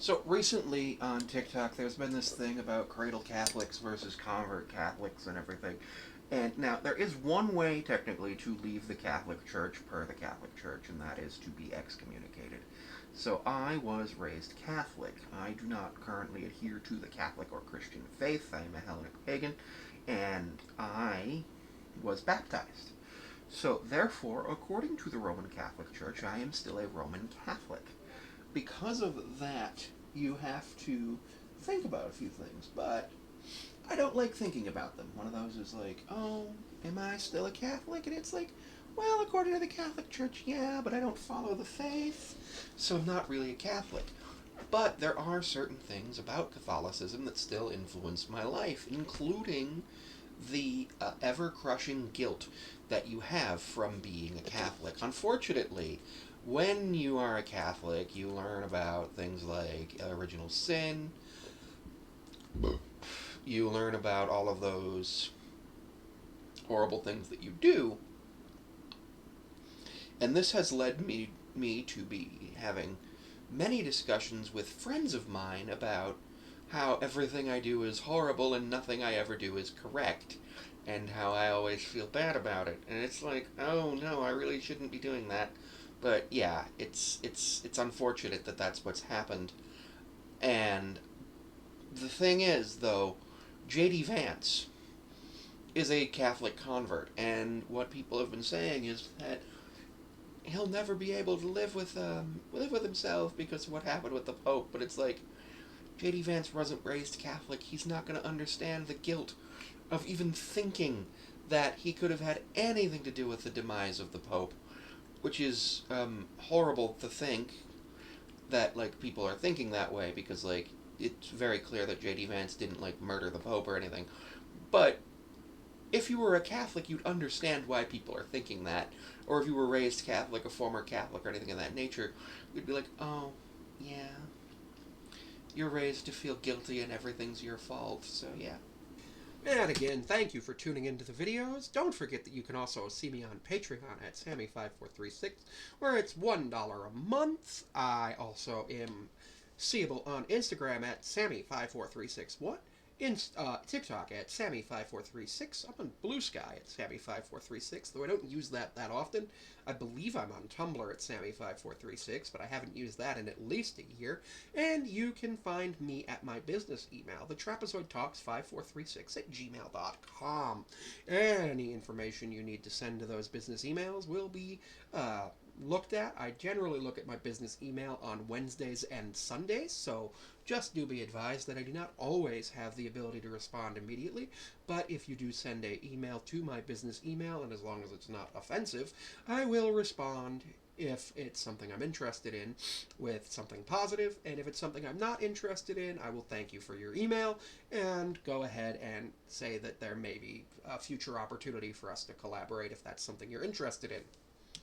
So recently on TikTok, there's been this thing about cradle Catholics versus convert Catholics and everything. And now there is one way technically to leave the Catholic Church per the Catholic Church, and that is to be excommunicated. So I was raised Catholic. I do not currently adhere to the Catholic or Christian faith. I am a Hellenic pagan, and I was baptized. So therefore, according to the Roman Catholic Church, I am still a Roman Catholic. Because of that, you have to think about a few things, but I don't like thinking about them. One of those is like, oh, am I still a Catholic? And it's like, well, according to the Catholic Church, yeah, but I don't follow the faith, so I'm not really a Catholic. But there are certain things about Catholicism that still influence my life, including the ever crushing guilt that you have from being a Catholic. Unfortunately, when you are a Catholic, you learn about things like original sin, you learn about all of those horrible things that you do, and this has led me to be having many discussions with friends of mine about how everything I do is horrible and nothing I ever do is correct, and how I always feel bad about it. And it's like, oh no, I really shouldn't be doing that. But yeah, it's unfortunate that that's what's happened. And the thing is, though, J.D. Vance is a Catholic convert, and what people have been saying is that he'll never be able to live with himself because of what happened with the Pope. But it's like, J.D. Vance wasn't raised Catholic. He's not going to understand the guilt of even thinking that he could have had anything to do with the demise of the Pope, which is horrible to think that like people are thinking that way, because like it's very clear that J.D. Vance didn't like murder the Pope or anything. But if you were a Catholic, you'd understand why people are thinking that. Or if you were raised Catholic, a former Catholic, or anything of that nature, you'd be like, oh, yeah, you're raised to feel guilty and everything's your fault, so yeah. And again, thank you for tuning into the videos. Don't forget that you can also see me on Patreon at Sammy5436, where it's $1 a month. I also am seeable on Instagram at Sammy54361, TikTok at Sammy5436. I'm on Blue Sky at Sammy5436, though I don't use that often. I believe I'm on Tumblr at Sammy5436, but I haven't used that in at least a year. And you can find me at my business email, thetrapezoidtalks5436 at gmail.com. Any information you need to send to those business emails will be looked at. I generally look at my business email on Wednesdays and Sundays, so just do be advised that I do not always have the ability to respond immediately, but if you do send an email to my business email, and as long as it's not offensive, I will respond if it's something I'm interested in with something positive, and if it's something I'm not interested in, I will thank you for your email and go ahead and say that there may be a future opportunity for us to collaborate if that's something you're interested in.